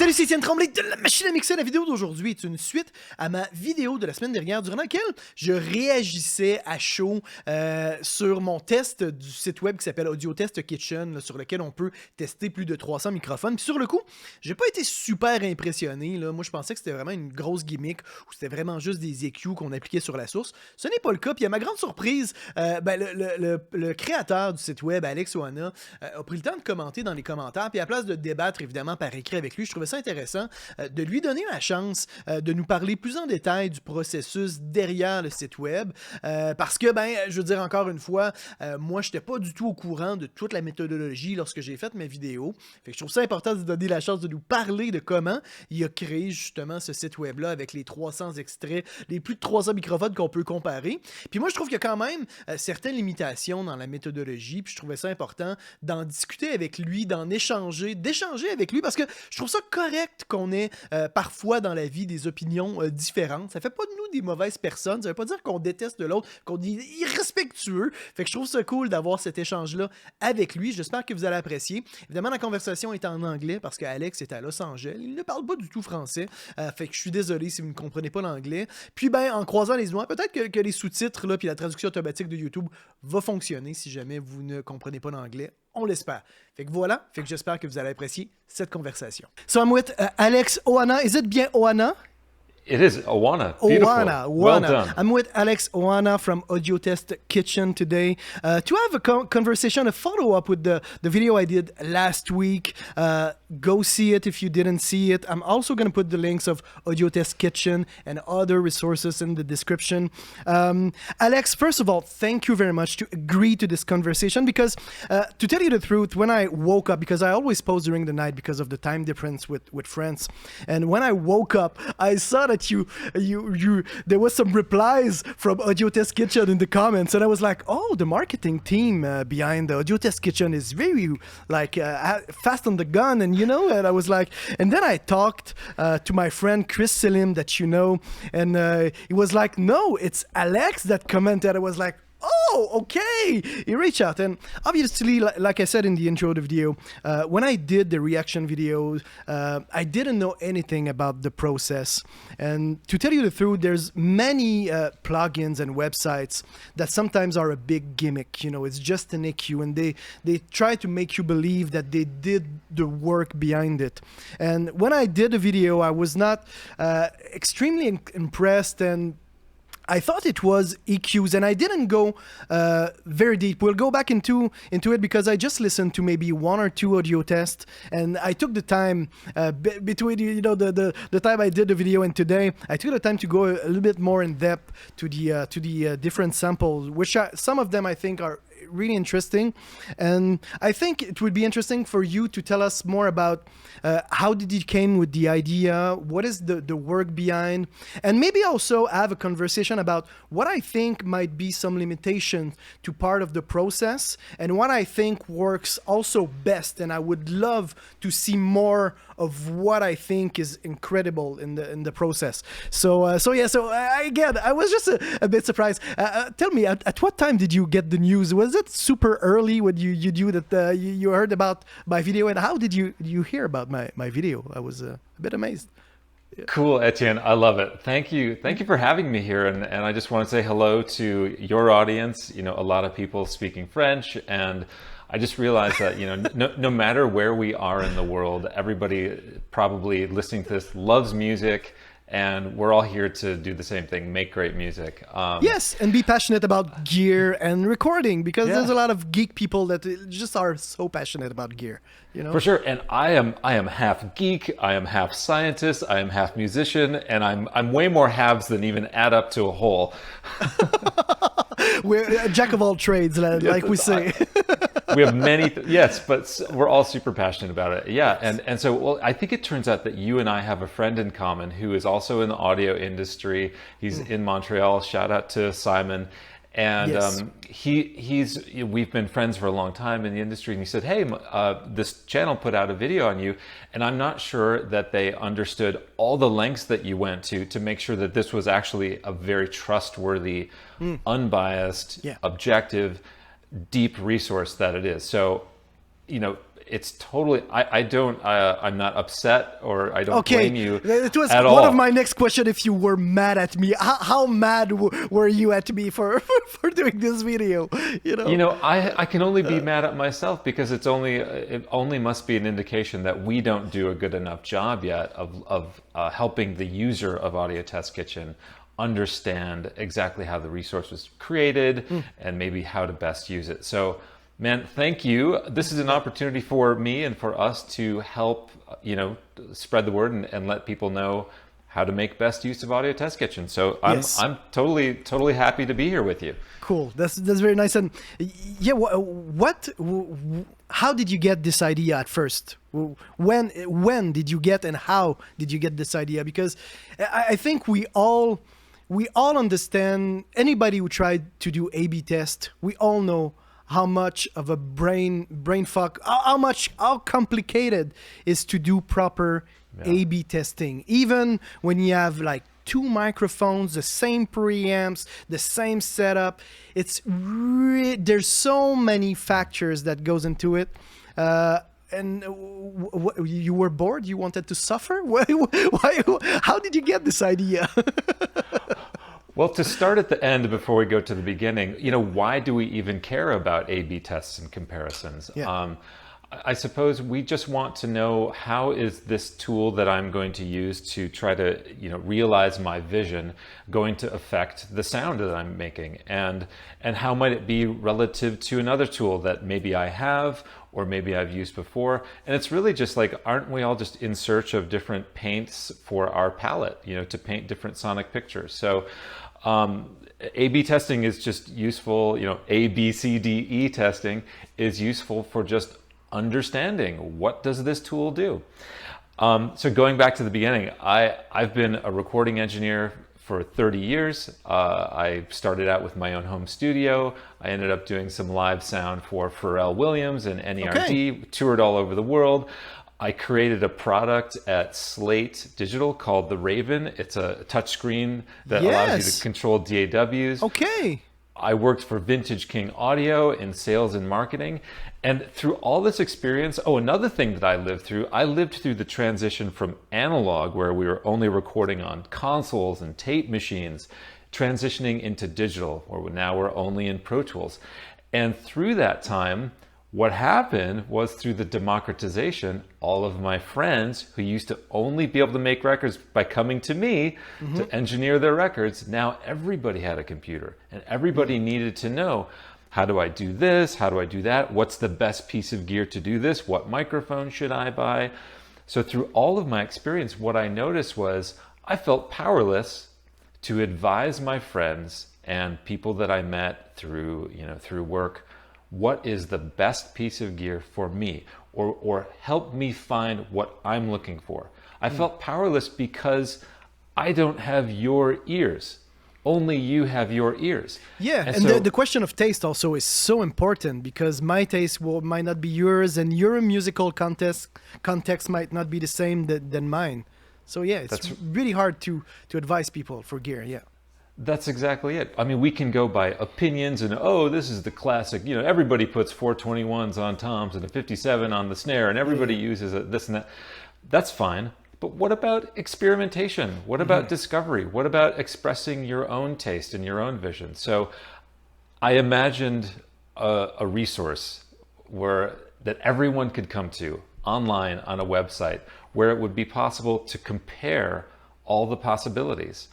Salut, c'est Étienne Tremblay de la machine à mixer. La vidéo d'aujourd'hui est une suite à ma vidéo de la semaine dernière, durant laquelle je réagissais à chaud sur mon test du site web qui s'appelle Audiomatique Kitchen, là, sur lequel on peut tester plus de 300 microphones. Puis sur le coup, j'ai pas été super impressionné. Là. Moi, je pensais que c'était vraiment une grosse gimmick ou c'était vraiment juste des EQ qu'on appliquait sur la source. Ce n'est pas le cas. Puis à ma grande surprise, le créateur du site web, Alex Oana, a pris le temps de commenter dans les commentaires. Puis à la place de débattre évidemment par écrit avec lui, je trouvais ça intéressant de lui donner la chance de nous parler plus en détail du processus derrière le site web. Parce que, je veux dire encore une fois, moi, je n'étais pas du tout au courant de toute la méthodologie lorsque j'ai fait mes vidéos. Fait que je trouve ça important de donner la chance de nous parler de comment il a créé justement ce site web-là avec les 300 extraits, les plus de 300 microphones qu'on peut comparer. Puis moi, je trouve qu'il y a quand même certaines limitations dans la méthodologie, puis je trouvais ça important d'en discuter avec lui, d'échanger avec lui, parce que je trouve ça correct qu'on ait parfois dans la vie des opinions différentes. Ça fait pas de nous des mauvaises personnes, ça veut pas dire qu'on déteste l'autre, qu'on est irrespectueux. Fait que je trouve ça cool d'avoir cet échange-là avec lui. J'espère que vous allez apprécier. Évidemment, la conversation est en anglais parce qu'Alex est à Los Angeles. Il ne parle pas du tout français. Fait que je suis désolé si vous ne comprenez pas l'anglais. Puis, en croisant les doigts, peut-être que les sous-titres, là, puis la traduction automatique de YouTube va fonctionner si jamais vous ne comprenez pas l'anglais. On l'espère. Fait que voilà. Fait que j'espère que vous allez apprécier cette conversation. So I'm with Alex Oana. Is it bien Oana? It is Oana. Beautiful. Oana. Well done. I'm with Alex Oana from Audiomatique Kitchen today to have a conversation, a follow-up with the video I did last week. Go see it if you didn't see it. I'm also going to put the links of Audiomatique Kitchen and other resources in the description. Alex, first of all, thank you very much to agree to this conversation because, to tell you the truth, when I woke up, because I always post during the night because of the time difference with friends, and when I woke up, I saw that you there was some replies from Audiomatique Kitchen in the comments, and I was like, oh, the marketing team behind the Audiomatique Kitchen is very fast on the gun, and and I was like, and then I talked to my friend Chris Selim that and he was like, no, it's Alex that commented. I was like, oh, okay. He reached out. And obviously, like I said in the intro of the video, when I did the reaction videos, I didn't know anything about the process. And to tell you the truth, there's many plugins and websites that sometimes are a big gimmick. It's just an EQ, and they try to make you believe that they did the work behind it. And when I did the video, I was not extremely impressed, and I thought it was EQs, and I didn't go very deep. We'll go back into it because I just listened to maybe one or two audio tests, and I took the time between the time I did the video and today. I took the time to go a little bit more in depth to the different samples, which some of them I think are really interesting, and I think it would be interesting for you to tell us more about how did you came with the idea, what is the work behind, and maybe also have a conversation about what I think might be some limitations to part of the process and what I think works also best, and I would love to see more of what I think is incredible in the process. So again, I was just a bit surprised. Tell me, at what time did you get the news? Was it super early when you knew that you heard about my video, and how did you hear about my video? I was a bit amazed. Yeah. Cool, Etienne. I love it. Thank you for having me here. And I just want to say hello to your audience. A lot of people speaking French, and I just realized that, no matter where we are in the world, everybody probably listening to this loves music, and we're all here to do the same thing, make great music. Yes, and be passionate about gear and recording, because there's a lot of geek people that just are so passionate about gear. For sure, and I am half geek, I am half scientist, I am half musician, and I'm way more halves than even add up to a whole. We're a jack of all trades, like we say. We have many, yes, but we're all super passionate about it. Yeah, and so I think it turns out that you and I have a friend in common who is also in the audio industry. He's in Montreal. Shout out to Simon. And yes. We've been friends for a long time in the industry, and he said, hey, this channel put out a video on you, and I'm not sure that they understood all the lengths that you went to make sure that this was actually a very trustworthy, unbiased, objective, deep resource that it is. So, it's totally, I don't, I'm not upset, or I don't blame you it was at one all. of my next question. If you were mad at me, how mad were you at me for for doing this video? I can only be mad at myself, because it only must be an indication that we don't do a good enough job yet of helping the user of Audio Test Kitchen understand exactly how the resource was created and maybe how to best use it. So, man, thank you. This is an opportunity for me and for us to help, spread the word and let people know how to make best use of Audio Test Kitchen. So I'm totally happy to be here with you. Cool. That's very nice. And yeah, how did you get this idea at first? When did you get, and how did you get this idea? Because I think we all understand, anybody who tried to do A/B test, we all know how much of a brain fuck, how complicated is to do proper A/B testing. Even when you have like two microphones, the same preamps, the same setup, there's so many factors that goes into it. And you were bored? You wanted to suffer? Why? How did you get this idea? Well, to start at the end before we go to the beginning, why do we even care about A/B tests and comparisons? Yeah. I suppose we just want to know, how is this tool that I'm going to use to try to, realize my vision going to affect the sound that I'm making, and how might it be relative to another tool that maybe I have or maybe I've used before. And it's really just like, aren't we all just in search of different paints for our palette, to paint different sonic pictures? So A/B testing is just useful, A, B, C, D, E testing is useful for just understanding, what does this tool do? So going back to the beginning, I've been a recording engineer for 30 years. I started out with my own home studio. I ended up doing some live sound for Pharrell Williams and NERD, toured all over the world. I created a product at Slate Digital called the Raven. It's a touchscreen that allows you to control DAWs. Okay. I worked for Vintage King Audio in sales and marketing. And through all this experience, another thing that I lived through the transition from analog, where we were only recording on consoles and tape machines, transitioning into digital, where now we're only in Pro Tools. And through that time, what happened was, through the democratization, all of my friends who used to only be able to make records by coming to me to engineer their records, now everybody had a computer, and everybody needed to know, how do I do this? How do I do that? What's the best piece of gear to do this? What microphone should I buy? So through all of my experience, what I noticed was I felt powerless to advise my friends and people that I met through work, what is the best piece of gear for me, or help me find what I'm looking for. I felt powerless because I don't have your ears. Only you have your ears. Yeah, and so, the question of taste also is so important, because my taste might not be yours, and your musical context might not be the same than mine. So yeah, it's really hard to advise people for gear. Yeah. That's exactly it. I mean, we can go by opinions and, this is the classic, everybody puts 421s on toms and a 57 on the snare, and everybody uses this and that. That's fine. But what about experimentation? What about discovery? What about expressing your own taste and your own vision? So I imagined a resource that everyone could come to online on a website, where it would be possible to compare all the possibilities.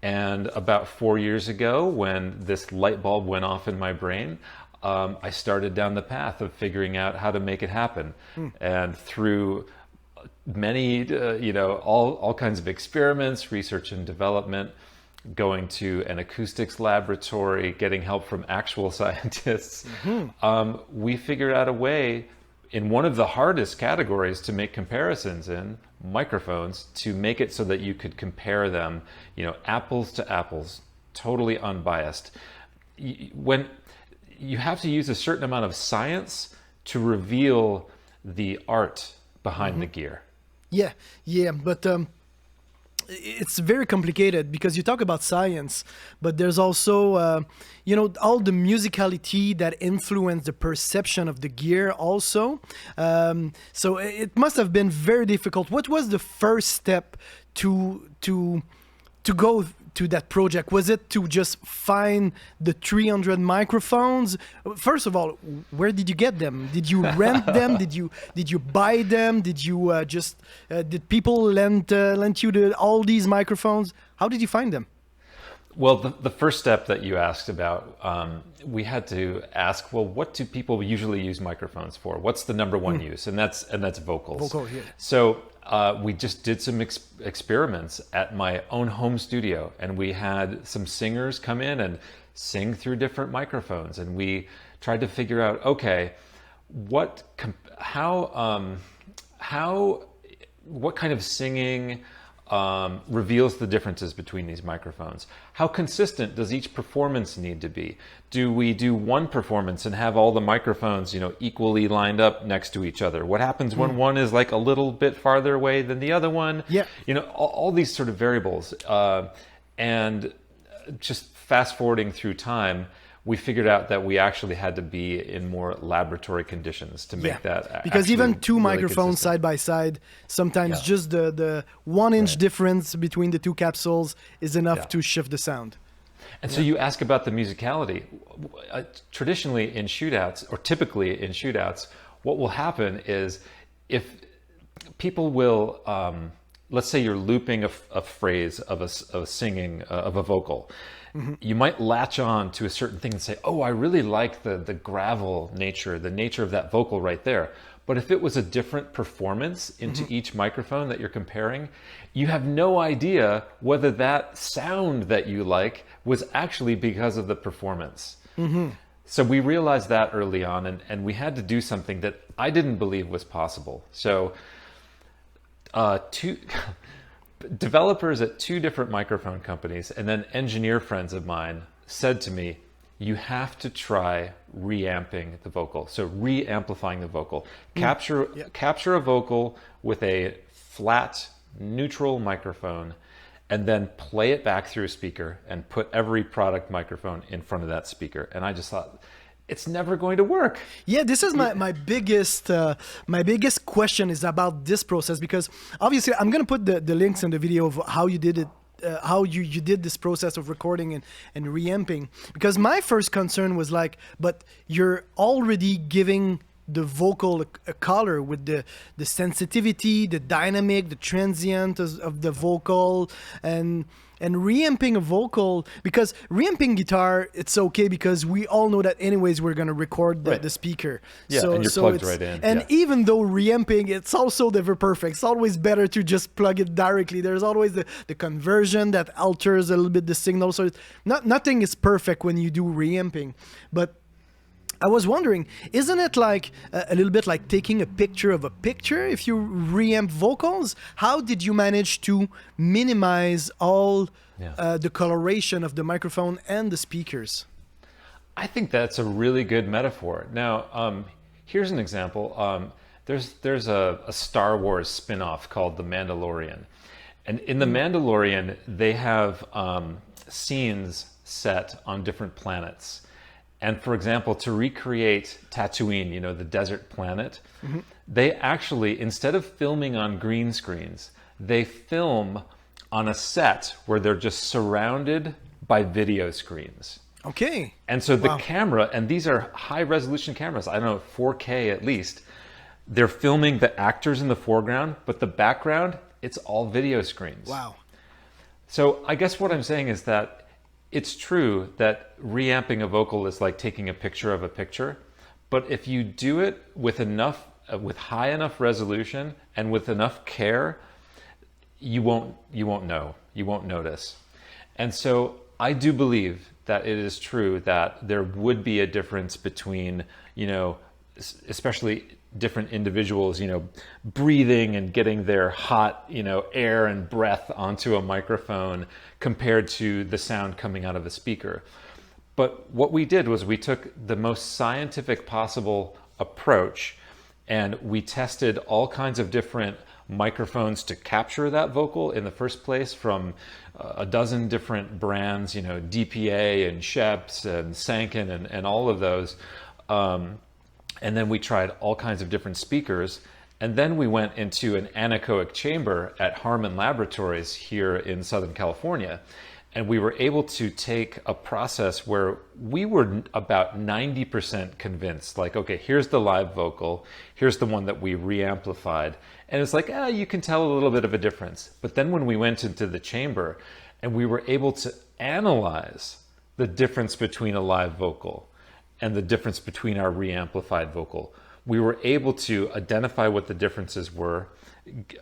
And about 4 years ago, when this light bulb went off in my brain, I started down the path of figuring out how to make it happen. And through many, all kinds of experiments, research and development, going to an acoustics laboratory, getting help from actual scientists, we figured out a way, in one of the hardest categories to make comparisons in, microphones, to make it so that you could compare them, apples to apples, totally unbiased. When you have to use a certain amount of science to reveal the art behind the gear. Yeah, but it's very complicated because you talk about science, but there's also, all the musicality that influence the perception of the gear also. So it must have been very difficult. What was the first step to go to that project? Was it to just find the 300 microphones? First of all, where did you get them? Did you rent them? Did you buy them? Did you did people lend you all these microphones? How did you find them? Well, the first step that you asked about, we had to ask, well, what do people usually use microphones for? What's the number one use? And that's vocals. Vocal, yeah. So we just did some experiments at my own home studio, and we had some singers come in and sing through different microphones, and we tried to figure out, okay, what kind of singing reveals the differences between these microphones? How consistent does each performance need to be? Do we do one performance and have all the microphones, equally lined up next to each other? What happens when one is like a little bit farther away than the other one? Yeah. All these sort of variables. And just fast forwarding through time, we figured out that we actually had to be in more laboratory conditions to make that because even two really microphones consistent. side by side, sometimes just the 1 inch difference between the two capsules is enough to shift the sound. And so you ask about the musicality. Traditionally in shootouts, or typically in shootouts, what will happen is if people will, let's say you're looping a phrase of a singing, of a vocal, you might latch on to a certain thing and say, oh, I really like the gravel nature, the nature of that vocal right there. But if it was a different performance into each microphone that you're comparing, you have no idea whether that sound that you like was actually because of the performance. So we realized that early on, and we had to do something that I didn't believe was possible. So developers at two different microphone companies and then engineer friends of mine said to me, you have to try reamping the vocal. So re-amplifying the vocal. Capture a vocal with a flat, neutral microphone, and then play it back through a speaker and put every product microphone in front of that speaker. And I just thought, it's never going to work. Yeah, this is my biggest question is about this process, because obviously I'm going to put the links in the video of how you did it, how you did this process of recording and reamping, because my first concern was like, but you're already giving the vocal a color with the sensitivity, the dynamic, the transient of the vocal, and reamping a vocal, because reamping guitar, it's okay because we all know that anyways we're going to record the speaker. Yeah, so, and you're so plugged it's, right in. And even though reamping, it's also never perfect. It's always better to just plug it directly. There's always the conversion that alters a little bit the signal. So it's nothing is perfect when you do reamping. But I was wondering, isn't it like a little bit like taking a picture of a picture if you reamp vocals? How did you manage to minimize all the coloration of the microphone and the speakers? I think that's a really good metaphor. Now, here's an example. There's a Star Wars spin-off called The Mandalorian. And in The Mandalorian, they have scenes set on different planets. And for example, to recreate Tatooine, the desert planet, they actually, instead of filming on green screens, they film on a set where they're just surrounded by video screens. Okay. And so the camera, and these are high resolution cameras, I don't know, 4K at least, they're filming the actors in the foreground, but the background, it's all video screens. Wow. So I guess what I'm saying is that it's true that reamping a vocal is like taking a picture of a picture, but if you do it with high enough resolution and with enough care, you won't know, you won't notice. And so I do believe that it is true that there would be a difference between, especially different individuals, breathing and getting their hot, air and breath onto a microphone compared to the sound coming out of a speaker. But what we did was we took the most scientific possible approach and we tested all kinds of different microphones to capture that vocal in the first place from a dozen different brands, DPA and Sheps and Sanken and all of those. And then we tried all kinds of different speakers. And then we went into an anechoic chamber at Harman Laboratories here in Southern California. And we were able to take a process where we were about 90% convinced, like, okay, here's the live vocal, here's the one that we re-amplified. And it's like, you can tell a little bit of a difference. But then when we went into the chamber and we were able to analyze the difference between a live vocal and the difference between our re-amplified vocal, we were able to identify what the differences were,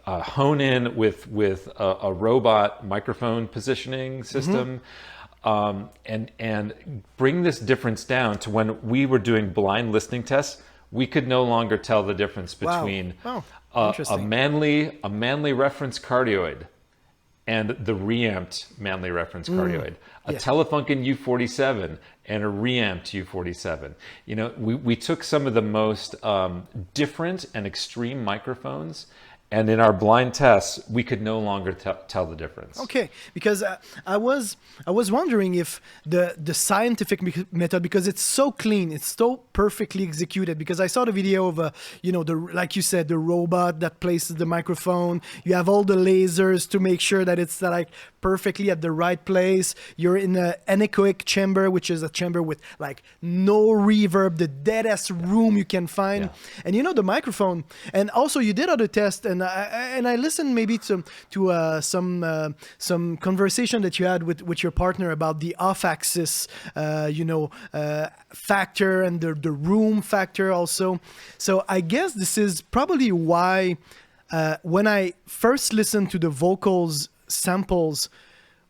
hone in with a robot microphone positioning system, and bring this difference down to when we were doing blind listening tests, we could no longer tell the difference between a manly reference cardioid and the reamped manly reference cardioid, a Telefunken U47 and a reamped U47. We took some of the most different and extreme microphones, and in our blind tests, we could no longer tell the difference. Okay, because I was wondering if the scientific method, because it's so clean, it's so perfectly executed. Because I saw the video of like you said, the robot that places the microphone. You have all the lasers to make sure that it's like perfectly at the right place. You're in an anechoic chamber, which is a chamber with like no reverb, the deadest room you can find. And the microphone. And also you did other tests, and I listened maybe to some conversation that you had with your partner about the off-axis, factor and the room factor also. So I guess this is probably why when I first listened to the vocals samples,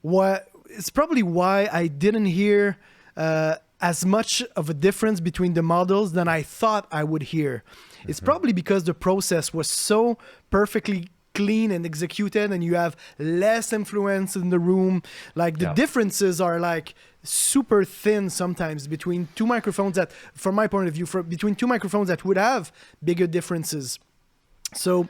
it's probably why I didn't hear as much of a difference between the models than I thought I would hear. It's probably because the process was so perfectly clean and executed, and you have less influence in the room. Like the differences are like super thin sometimes between two microphones that, from my point of view, between two microphones that would have bigger differences. So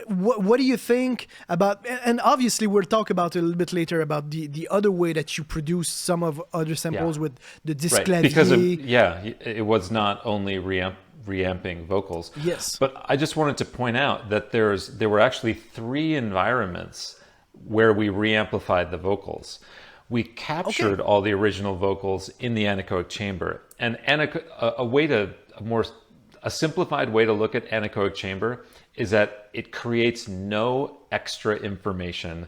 what do you think about, and obviously we'll talk about it a little bit later about the other way that you produce some of other samples with the disc clavier. Because it was not only reamping vocals. Yes. But I just wanted to point out that there were actually 3 environments where we reamplified the vocals. We captured all the original vocals in the anechoic chamber. And a simplified way to look at anechoic chamber is that it creates no extra information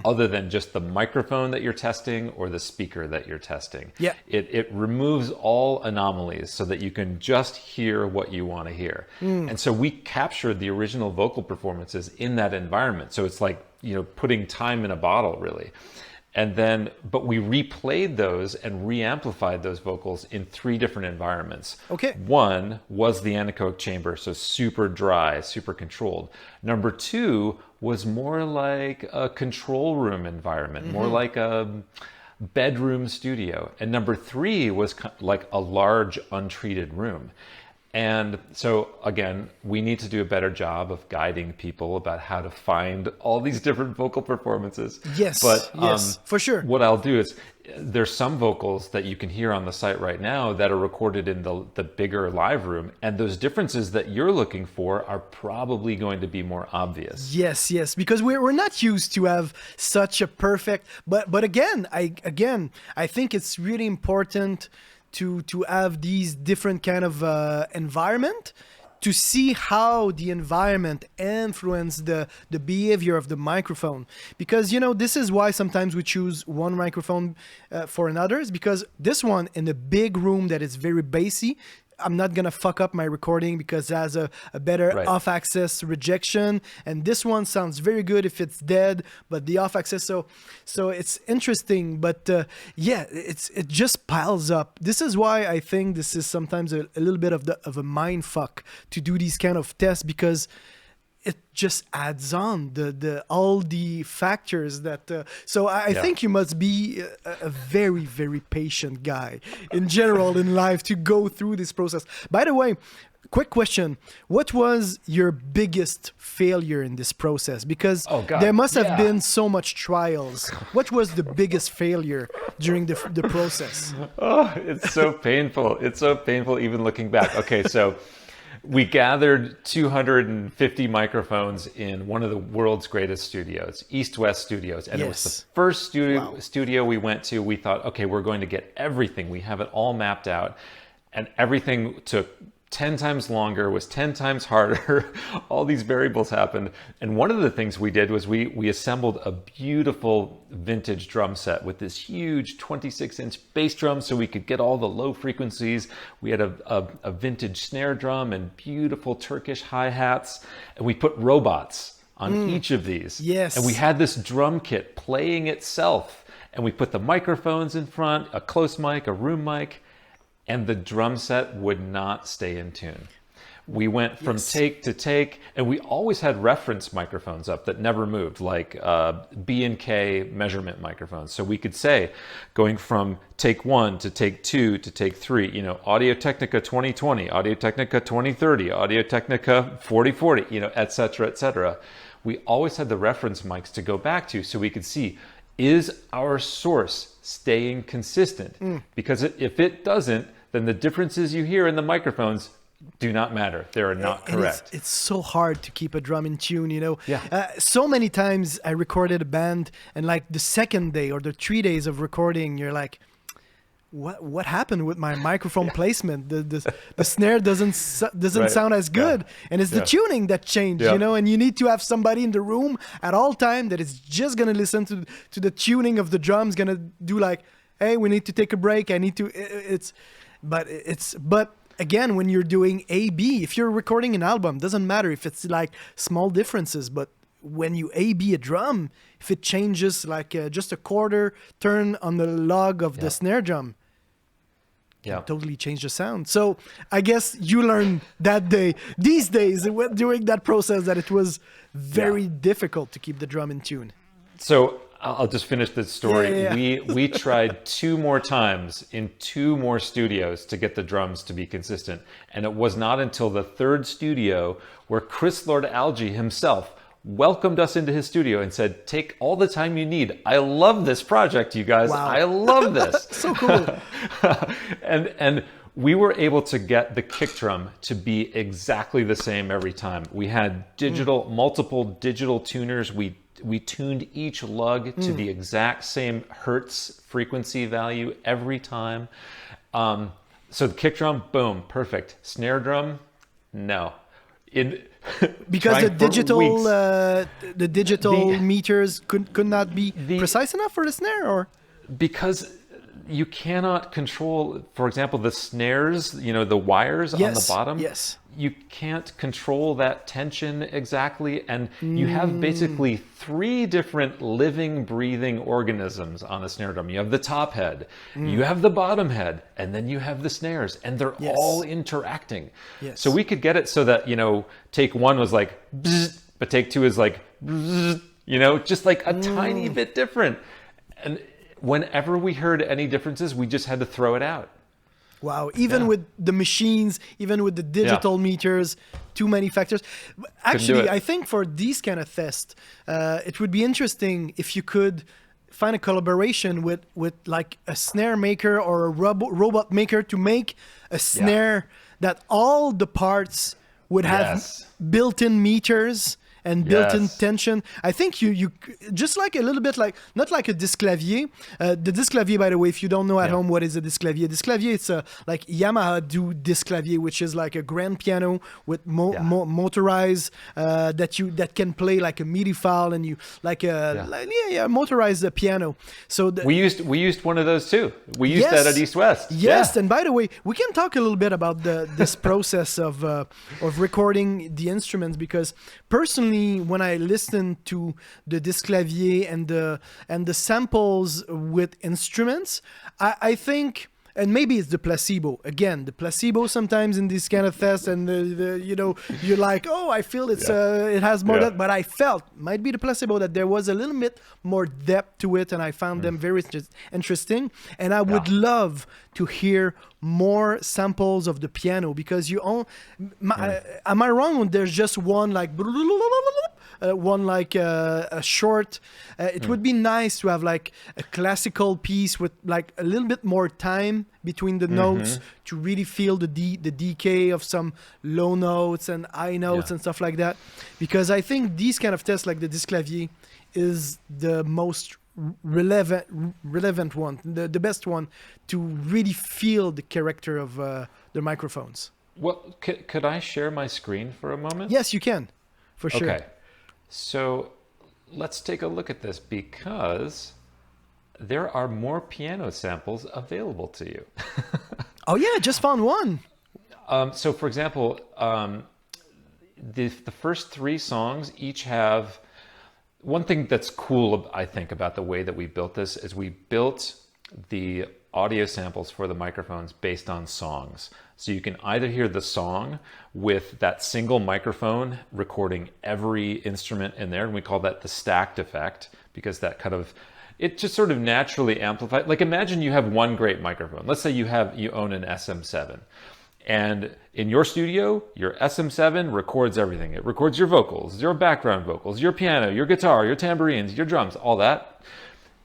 other than just the microphone that you're testing or the speaker that you're testing. Yeah. It removes all anomalies so that you can just hear what you want to hear. And so we captured the original vocal performances in that environment. So it's like, putting time in a bottle, really. And then, but we replayed those and reamplified those vocals in 3 different environments. Okay. One was the anechoic chamber, so super dry, super controlled. Number 2 was more like a control room environment, more like a bedroom studio. And number 3 was like a large untreated room. And so, again, we need to do a better job of guiding people about how to find all these different vocal performances. Yes, but yes, for sure. What I'll do is, there's some vocals that you can hear on the site right now that are recorded in the bigger live room. And those differences that you're looking for are probably going to be more obvious. Yes, because we're not used to have such a perfect... But again, I think it's really important to have these different kind of environment, to see how the environment influence the behavior of the microphone. Because, this is why sometimes we choose one microphone for another, is because this one in a big room that is very bassy, I'm not going to fuck up my recording because it has a better off-axis rejection. And this one sounds very good if it's dead, but the off-axis, so it's interesting. But it just piles up. This is why I think this is sometimes a little bit of a mind fuck to do these kind of tests, because it just adds on all the factors that. So I think you must be a very, very patient guy in general in life to go through this process. By the way, quick question. What was your biggest failure in this process? Because Oh, God. there must have Yeah. been so much trials. What was the biggest failure during the process? Oh, it's so painful. It's so painful even looking back. Okay, so we gathered 250 microphones in one of the world's greatest studios, East West Studios. And it was Yes. the first Wow. studio we went to. We thought, okay, we're going to get everything. We have it all mapped out. And everything took 10 times longer, was 10 times harder. All these variables happened. And one of the things we did was we assembled a beautiful vintage drum set with this huge 26-inch bass drum so we could get all the low frequencies. We had a vintage snare drum and beautiful Turkish hi-hats. And we put robots on each of these. Yes. And we had this drum kit playing itself. And we put the microphones in front, a close mic, a room mic. And the drum set would not stay in tune. We went from take to take, and we always had reference microphones up that never moved, like B&K measurement microphones. So we could say, going from take 1 to take 2 to take 3, you know, Audio-Technica 2020, Audio-Technica 2030, Audio-Technica 4040, you know, et cetera, et cetera. We always had the reference mics to go back to so we could see, is our source staying consistent? Because if it doesn't, then the differences you hear in the microphones do not matter. They are not And correct. it's so hard to keep a drum in tune, you know. Yeah. So many times I recorded a band, and like the second day or the 3 days of recording, you're like, what happened with my microphone placement? The snare doesn't Right. sound as good, and it's the Yeah. tuning that changed, Yeah. you know. And you need to have somebody in the room at all time that is just gonna listen to the tuning of the drums, gonna do like, hey, we need to take a break. I need to. But again, when you're doing A/B, if you're recording an album, doesn't matter if it's like small differences, but when you A/B a drum, if it changes like just a quarter turn on the log of the snare drum, Yeah. totally change the sound. So I guess you learned that day, these days, during that process, that it was very difficult to keep the drum in tune. So I'll just finish this story. Yeah. We tried 2 more times in 2 more studios to get the drums to be consistent. And it was not until the 3rd studio where Chris Lord Alge himself welcomed us into his studio and said, take all the time you need. I love this project, you guys. Wow. I love this. So cool. and we were able to get the kick drum to be exactly the same every time. We had multiple digital tuners. We tuned each lug to the exact same hertz frequency value every time. So the kick drum, boom, perfect. Snare drum, no. Because the trying for digital The- meters could not be precise enough for the snare, or because you cannot control, for example, the snares, you know, the wires on the bottom. Yes. You can't control that tension exactly. And you have basically 3 different living, breathing organisms on the snare drum. You have the top head, you have the bottom head, and then you have the snares, and they're all interacting. Yes. So we could get it so that, you know, take 1 was like, bzz, but take 2 is like, bzz, you know, just like a tiny bit different. And whenever we heard any differences, we just had to throw it out. Wow, even with the machines, even with the digital meters, too many factors. Actually, I think for these kind of tests, it would be interesting if you could find a collaboration with like a snare maker or a robot maker to make a snare that all the parts would have built-in meters and built-in tension. I think you just like a little bit like, not like a disc clavier. The disc clavier, by the way, if you don't know at home what is a disc clavier, it's like Yamaha do disc clavier, which is like a grand piano with motorized that can play like a MIDI file, and you like a motorized piano. So we used one of those too. We used that at East West. Yes, and by the way, we can talk a little bit about this process of recording the instruments, because personally, when I listen to the disc clavier and the samples with instruments, I think and maybe it's the placebo. Again, the placebo sometimes in these kind of tests, and you're like, oh, I feel it has more depth, but I felt, might be the placebo, that there was a little bit more depth to it, and I found them very interesting. And I would love to hear more samples of the piano, because am I wrong when there's just one like a short? It would be nice to have like a classical piece with like a little bit more time between the notes to really feel the decay of some low notes and high notes and stuff like that. Because I think these kind of tests, like the disc clavier, is the most relevant one, the best one to really feel the character of the microphones. Well, could I share my screen for a moment? Yes, you can, for sure. Okay, so let's take a look at this, because there are more piano samples available to you. Oh yeah, I just found one. So for example, the first 3 songs each have, one thing that's cool, I think, about the way that we built this is we built the audio samples for the microphones based on songs. So you can either hear the song with that single microphone recording every instrument in there, and we call that the stacked effect, because that kind of, it just sort of naturally amplifies. Like imagine you have one great microphone. Let's say you own an SM7. And in your studio, your SM7 records everything. It records your vocals, your background vocals, your piano, your guitar, your tambourines, your drums, all that.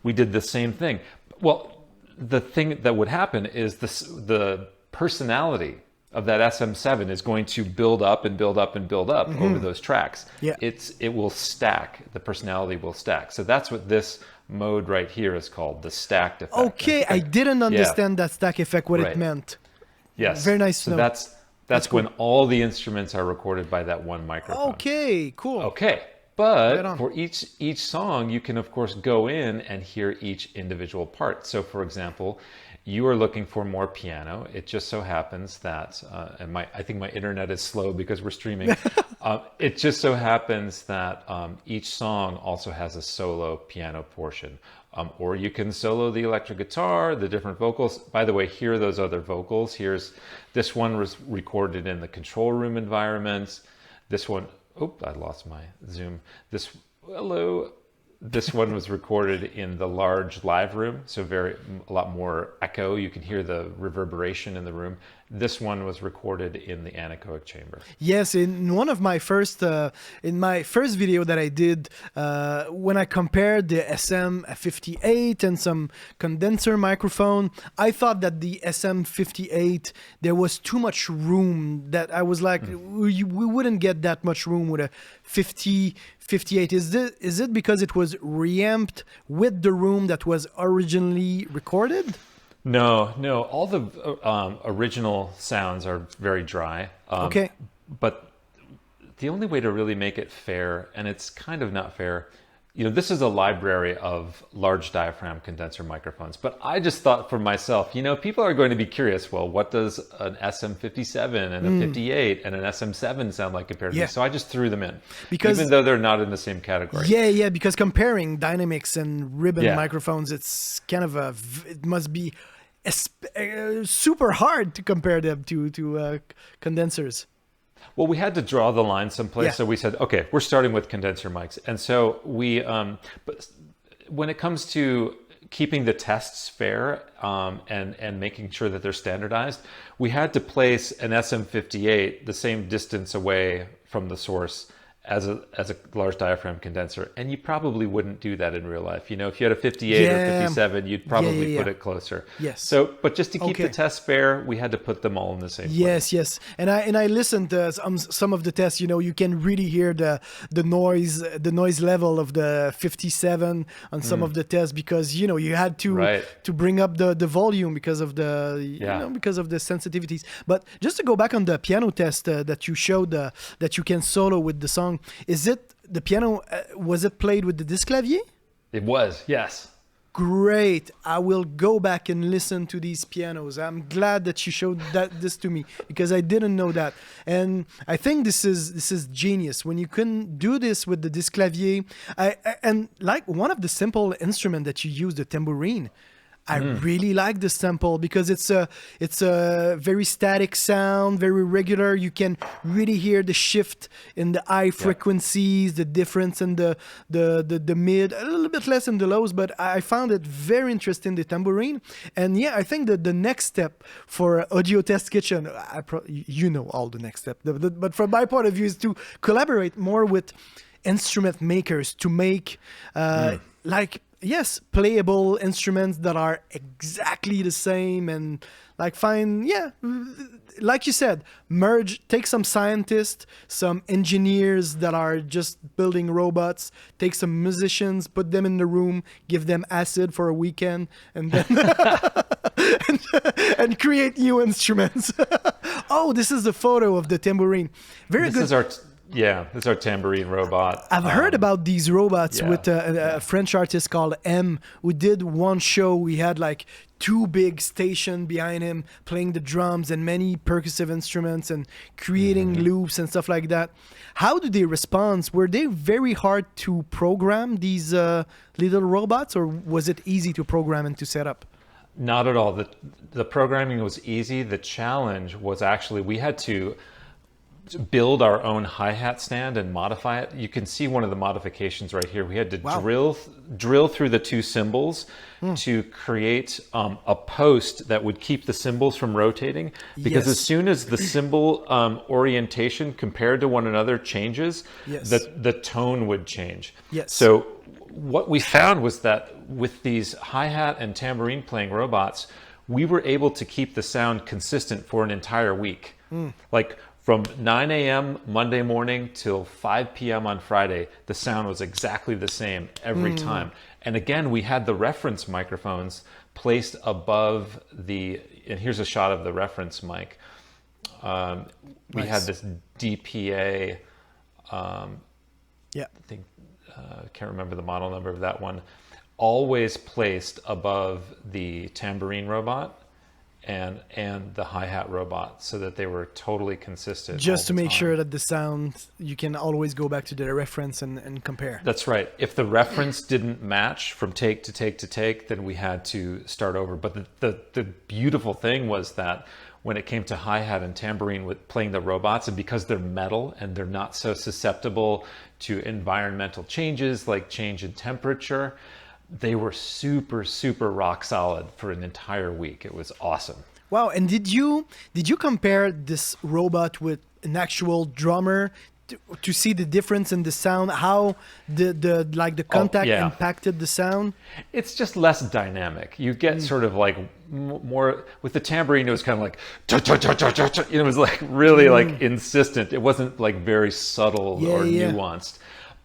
We did the same thing. Well, the thing that would happen is the personality of that SM7 is going to build up and build up and build up over those tracks. Yeah. It will stack. The personality will stack. So that's what this mode right here is called, the stacked effect. Okay, I didn't understand that stack effect, what it meant. Yes. Very nice. So that's when all the instruments are recorded by that one microphone. Okay, cool. Okay. But for each song, you can of course go in and hear each individual part. So for example, you are looking for more piano. It just so happens that, I think my internet is slow because we're streaming. It just so happens that each song also has a solo piano portion. Or you can solo the electric guitar, the different vocals. By the way, here are those other vocals. This one was recorded in the control room environment. This one, I lost my zoom. This one was recorded in the large live room, so a lot more echo. You can hear the reverberation in the room. This one was recorded in the anechoic chamber. Yes, in one of my first, in my first video that I did, when I compared the SM58 and some condenser microphone, I thought that the SM58, there was too much room, that I was like, we wouldn't get that much room with a 58. Is it because it was reamped with the room that was originally recorded? No. All the original sounds are very dry. Okay. But the only way to really make it fair, and it's kind of not fair, this is a library of large diaphragm condenser microphones. But I just thought for myself, people are going to be curious. Well, what does an SM57 and a 58 and an SM7 sound like compared to this? So I just threw them in, even though they're not in the same category. Yeah. Because comparing dynamics and ribbon microphones, it's kind of it must be super hard to compare them to condensers. Well, we had to draw the line someplace, so we said, okay, we're starting with condenser mics. And so we, but when it comes to keeping the tests fair and making sure that they're standardized, we had to place an SM58 the same distance away from the source as a large diaphragm condenser, and you probably wouldn't do that in real life. If you had a 58 or 57, you'd probably put it closer. Yes. So, but just to keep the tests fair, we had to put them all in the same place. Yes. And I listened to some of the tests. You can really hear the noise level of the 57 on some of the tests, because you had to bring up the volume because of the because of the sensitivities. But just to go back on the piano test that you showed, that you can solo with the song. Is it the piano? Was it played with the disc clavier? It was, yes. Great. I will go back and listen to these pianos. I'm glad that you showed this to me, because I didn't know that. And I think this is genius when you can do this with the disc clavier. And like one of the simple instruments that you use, the tambourine, I really like the sample because it's a very static sound, very regular. You can really hear the shift in the high frequencies, the difference in the mid, a little bit less in the lows, but I found it very interesting, the tambourine. And yeah, I think that the next step for Audio Test Kitchen, you know all the next step, but from my point of view is to collaborate more with instrument makers to make playable instruments that are exactly the same, and like find, like you said, take some scientists, some engineers that are just building robots, take some musicians, put them in the room, give them acid for a weekend, and then and create new instruments. Oh, this is the photo of the tambourine. Very good. This is our tambourine robot. I've heard about these robots with a French artist called M, who did one show. We had like 2 big stations behind him playing the drums and many percussive instruments and creating loops and stuff like that. How do they respond? Were they very hard to program, these little robots, or was it easy to program and to set up? Not at all. The programming was easy. The challenge was actually we had to build our own hi-hat stand and modify it. You can see one of the modifications right here. We had to drill through the 2 cymbals to create a post that would keep the cymbals from rotating, because as soon as the cymbal orientation compared to one another changes, the tone would change. So what we found was that with these hi-hat and tambourine playing robots, we were able to keep the sound consistent for an entire week. Like from 9 a.m. Monday morning till 5 p.m. on Friday, the sound was exactly the same every time. And again, we had the reference microphones placed above and here's a shot of the reference mic. We had this DPA, I think, can't remember the model number of that one, always placed above the tambourine robot and the hi-hat robot, so that they were totally consistent. Just to make sure that the sound, you can always go back to the reference and compare. That's right. If the reference didn't match from take to take to take, then we had to start over. But the beautiful thing was that when it came to hi-hat and tambourine with playing the robots, and because they're metal and they're not so susceptible to environmental changes like change in temperature, they were super, super rock solid for an entire week. It was awesome. Wow. And did you compare this robot with an actual drummer to see the difference in the sound, how the contact impacted the sound? It's just less dynamic. You get sort of like more with the tambourine. It was kind of like it was like really like insistent. It wasn't like very subtle or nuanced.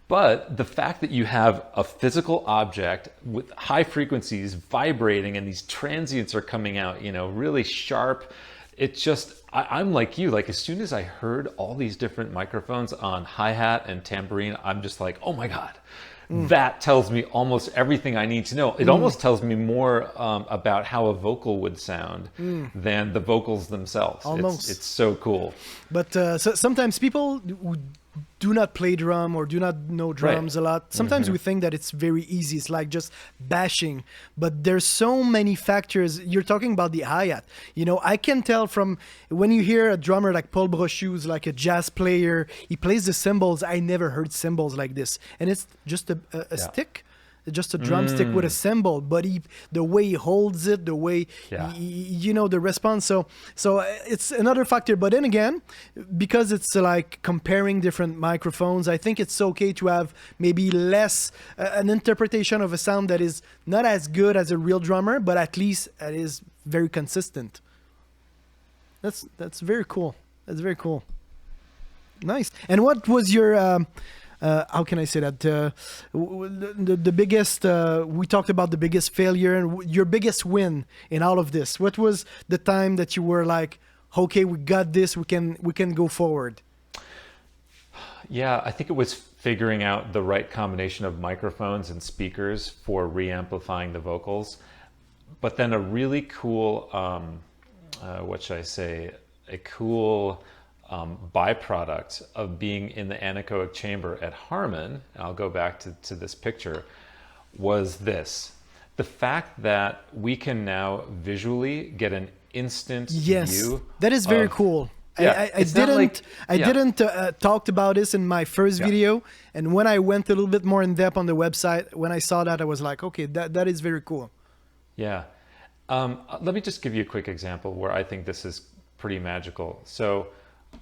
But the fact that you have a physical object with high frequencies vibrating and these transients are coming out, really sharp, it just, I'm like you, like as soon as I heard all these different microphones on hi-hat and tambourine, I'm just like, oh my God, that tells me almost everything I need to know. It almost tells me more about how a vocal would sound than the vocals themselves. Almost. It's so cool. But so sometimes people who do not play drum or do not know drums a lot, sometimes we think that it's very easy. It's like just bashing, but there's so many factors. You're talking about the hi-hat. I can tell from when you hear a drummer like Paul Brochu's, like a jazz player, he plays the cymbals. I never heard cymbals like this. And it's just a stick, just a drumstick with a cymbal, but the way he holds it, the way the response. So it's another factor. But then again, because it's like comparing different microphones, I think it's okay to have maybe less an interpretation of a sound that is not as good as a real drummer, but at least it is very consistent. That's very cool. That's very cool. Nice. And what was your how can I say that? The biggest, we talked about the biggest failure and your biggest win in all of this. What was the time that you were like, okay, we got this, we can go forward? Yeah, I think it was figuring out the right combination of microphones and speakers for re-amplifying the vocals. But then a really cool, what should I say, a cool byproduct of being in the anechoic chamber at Harman, and I'll go back to this picture, was this. the fact that we can now visually get an instant Yes, view. that is very of- cool. Yeah, I it's not didn't like- I yeah. didn't talked about this in my first Yeah. video, and when I went a little bit more in depth on the website, when I saw that, I was like, okay, that is very cool. Yeah. Let me just give you a quick example where I think this is pretty magical. So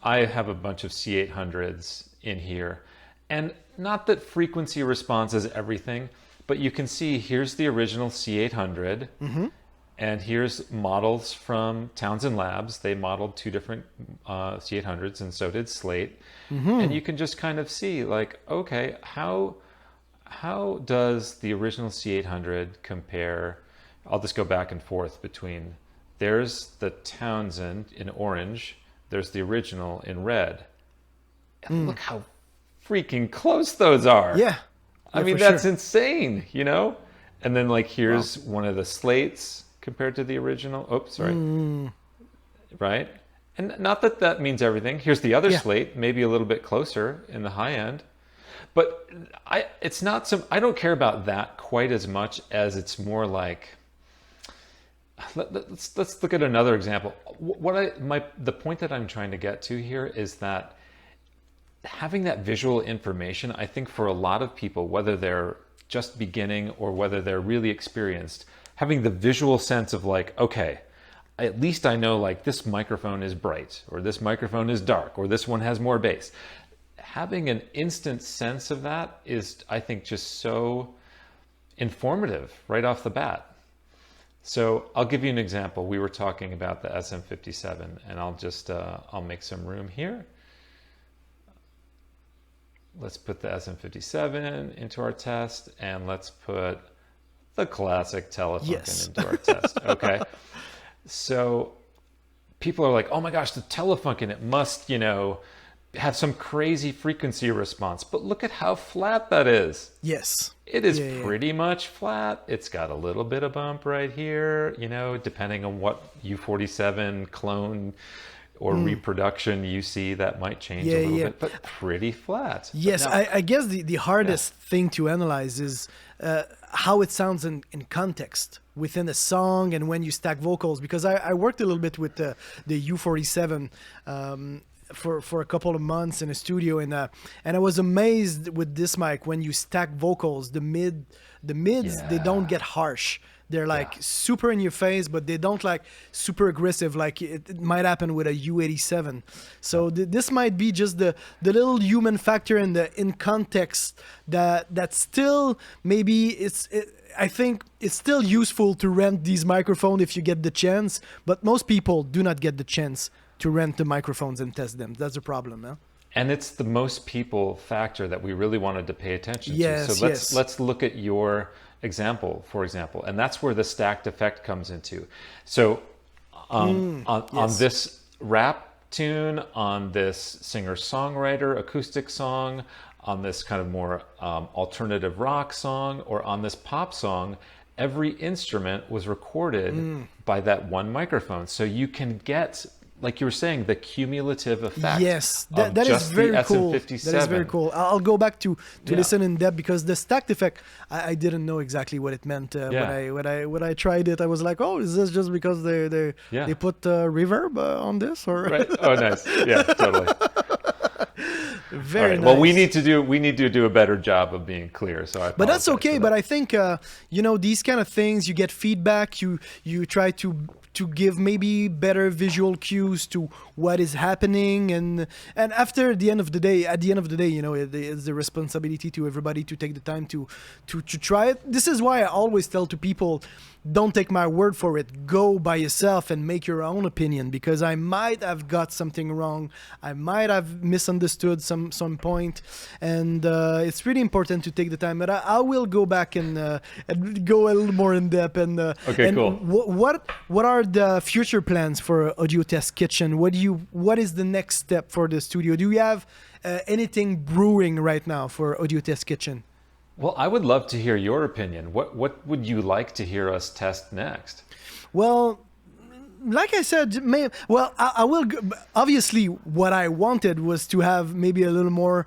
I have a bunch of C800s in here, and not that frequency response is everything, but you can see here's the original C800, and here's models from Townsend Labs. They modeled two different C800s, and so did Slate. And you can just kind of see, like, okay, how does the original C800 compare? I'll just go back and forth between, there's the Townsend in orange, there's the original in red. And look how freaking close those are. Yeah. I Yeah, mean, for that's sure. insane, you know? And then, like, here's one of the slates compared to the original. Oops, sorry. Right? And not that that means everything. Here's the other Yeah. slate, maybe a little bit closer in the high end. But it's not some, I don't care about that quite as much as it's more like, let's look at another example. The point that I'm trying to get to here is that having that visual information, I think for a lot of people, whether they're just beginning or whether they're really experienced, having the visual sense of like, okay, at least I know like this microphone is bright or this microphone is dark or this one has more bass. Having an instant sense of that is, I think, just so informative right off the bat. So I'll give you an example. We were talking about the SM57, and I'll make some room here. Let's put the SM57 into our test, and let's put the classic Telefunken into our test. Okay. So people are like, oh my gosh, the Telefunken, it must, have some crazy frequency response. But look at how flat that is. Yes. It is Yeah. pretty much flat. It's got a little bit of bump right here, depending on what U47 clone or reproduction you see, that might change a little bit, but pretty flat. Yes, But now- I guess the hardest thing to analyze is how it sounds in context within a song and when you stack vocals, because I worked a little bit with the U47 for a couple of months in a studio, and I was amazed with this mic. When you stack vocals, the mids they don't get harsh. They're like super in your face, but they don't like super aggressive like it might happen with a U87. So this might be just the little human factor in context that still maybe I think it's still useful to rent these microphones if you get the chance, but most people do not get the chance to rent the microphones and test them. That's a problem, huh? And it's the most people factor that we really wanted to pay attention to. Yes, So yes. let's look at your example, for example, and that's where the stacked effect comes into. So on this rap tune, on this singer-songwriter acoustic song, on this kind of more alternative rock song, or on this pop song, every instrument was recorded by that one microphone. So you can get, like you were saying, the cumulative effect. Yes, of that is just very the cool. SM57. That is very cool. I'll go back to listen in depth, because the stacked effect, I didn't know exactly what it meant when I tried it. I was like, oh, is this just because they put reverb on this, or Right. Oh, nice. Yeah, totally. very All right. nice. Well, we need to do a better job of being clear. So I. But that's apologize okay. for But that. I think these kind of things, you get feedback. You try to give maybe better visual cues to what is happening, and after at the end of the day, it's the responsibility to everybody to take the time to try it. This is why I always tell to people, don't take my word for it. Go by yourself and make your own opinion, because I might have got something wrong. I might have misunderstood some point, and it's really important to take the time. But I will go back and go a little more in depth. And Okay, and cool. What are the future plans for Audio Test Kitchen? What is the next step for the studio? Do you have anything brewing right now for Audio Test Kitchen? Well, I would love to hear your opinion. What would you like to hear us test next? Well, like I said, I will. Obviously, what I wanted was to have maybe a little more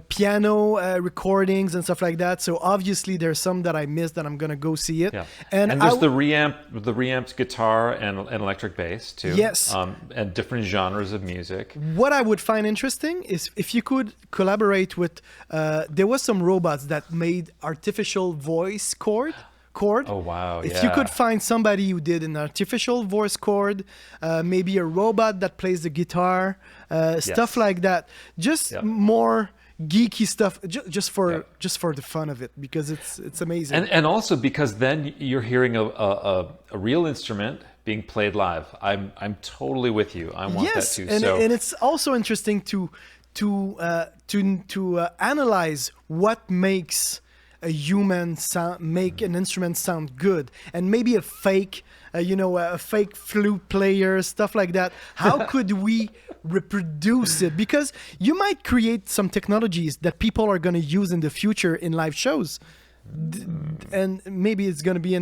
piano recordings and stuff like that. So obviously, there's some that I missed that I'm gonna go see it. Yeah. And there's the reamped guitar and electric bass too. Yes. And different genres of music. What I would find interesting is if you could collaborate with. There was some robots that made artificial voice chord. Oh wow! If you could find somebody who did an artificial voice chord, maybe a robot that plays the guitar, stuff like that, just more geeky stuff, just for the fun of it, because it's amazing. And also because then you're hearing a real instrument being played live. I'm totally with you. I want that too. And it's also interesting to analyze what makes a human make an instrument sound good, and maybe a fake flute player, stuff like that. How could we reproduce it? Because you might create some technologies that people are going to use in the future in live shows. And maybe it's going to be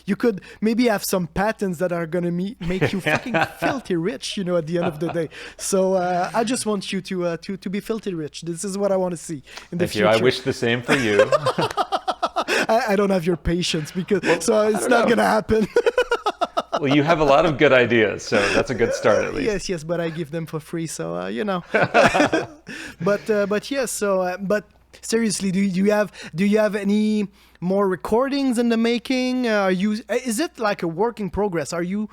you could maybe have some patents that are going to make you fucking filthy rich, at the end of the day. So I just want you to be filthy rich. This is what I want to see in the future. Thank you. I wish the same for you. I don't have your patience, so it's not going to happen. Well, you have a lot of good ideas, so that's a good start at least. Yes, but I give them for free, so But yes, but seriously, do you have any more recordings in the making? Is it like a work in progress? Are you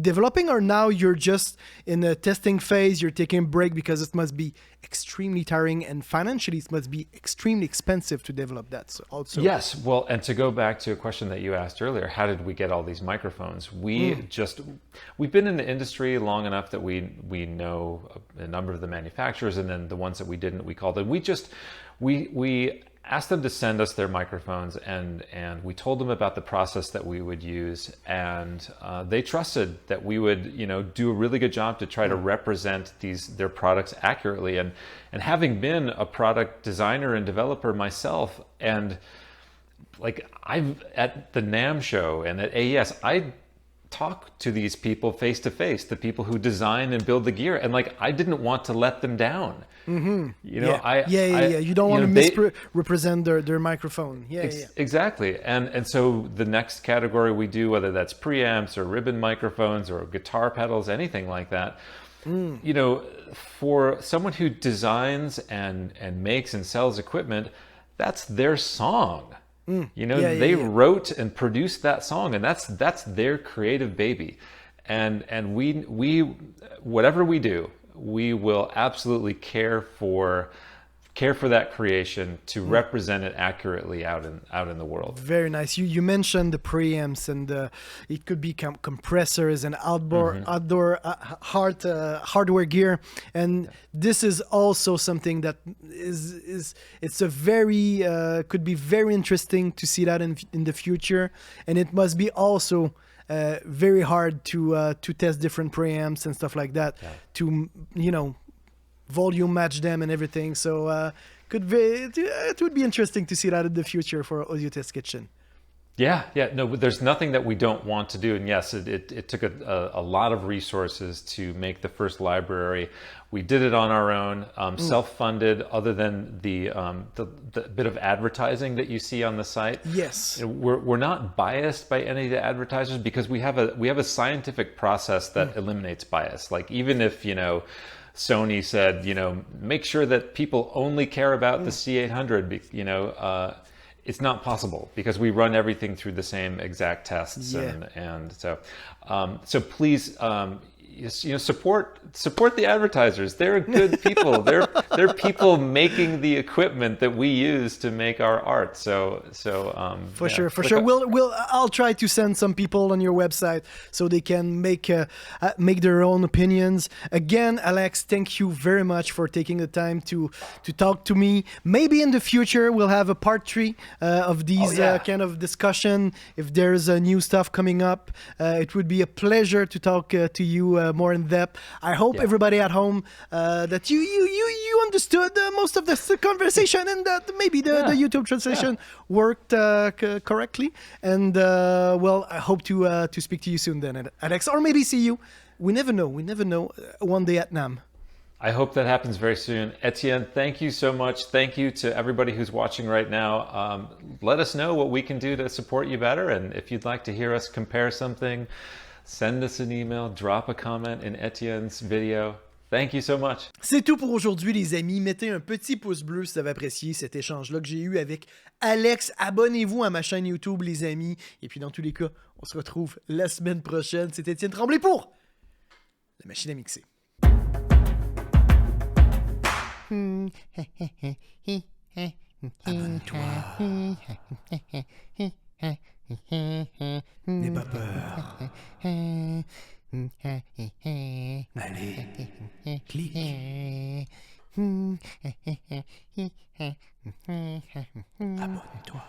developing, or now you're just in a testing phase? You're taking a break because it must be extremely tiring, and financially it must be extremely expensive to develop that. So also, yes. Well, and to go back to a question that you asked earlier, how did we get all these microphones? We've been in the industry long enough that we know a number of the manufacturers, and then the ones that we didn't, we called them. We asked them to send us their microphones, and we told them about the process that we would use, and they trusted that we would do a really good job to try to represent their products accurately. And having been a product designer and developer myself, and like I've at the NAMM show and at AES, I talk to these people face to face, the people who design and build the gear, and like I didn't want to let them down. Mm-hmm. You don't want to misrepresent their microphone. Exactly. And so the next category we do, whether that's preamps or ribbon microphones or guitar pedals, anything like that, for someone who designs and makes and sells equipment, that's their song. They wrote and produced that song, and that's their creative baby. And we whatever we do, we will absolutely care for that creation to represent it accurately out in the world. Very nice. You mentioned the preamps, and it could be compressors and outdoor hardware gear, and this is also something that it's a very could be very interesting to see that in the future, and it must be also very hard to test different preamps and stuff like that, to volume match them and everything. So it would be interesting to see that in the future for Audio Test Kitchen. No, but there's nothing that we don't want to do. And yes, it took a lot of resources to make the first library. We did it on our own, self-funded, other than the bit of advertising that you see on the site. Yes. We're not biased by any of the advertisers, because we have a scientific process that eliminates bias. Like, even if, Sony said, make sure that people only care about the C800, it's not possible, because we run everything through the same exact tests. And so please, support the advertisers. They're good people. They're people making the equipment that we use to make our art. For sure. I'll try to send some people on your website so they can make their own opinions. Again, Alex, thank you very much for taking the time to talk to me. Maybe in the future we'll have a part 3 of these kind of discussion. If there's new stuff coming up, it would be a pleasure to talk to you more in depth. I hope everybody at home that you understood most of the conversation and that maybe the YouTube translation worked correctly. And well, I hope to speak to you soon then, Alex, or maybe see you. We never know. We never know. One day at NAM. I hope that happens very soon. Etienne, thank you so much. Thank you to everybody who's watching right now. Let us know what we can do to support you better. And if you'd like to hear us compare something, send us an email, drop a comment in Etienne's video. Thank you so much. C'est tout pour aujourd'hui, les amis. Mettez un petit pouce bleu si vous avez apprécié cet échange-là que j'ai eu avec Alex. Abonnez-vous à ma chaîne YouTube, les amis. Et puis, dans tous les cas, on se retrouve la semaine prochaine. C'est Étienne Tremblay pour la machine à mixer. Abonne-toi. N'aie pas peur. Allez, clique. Abonne-toi.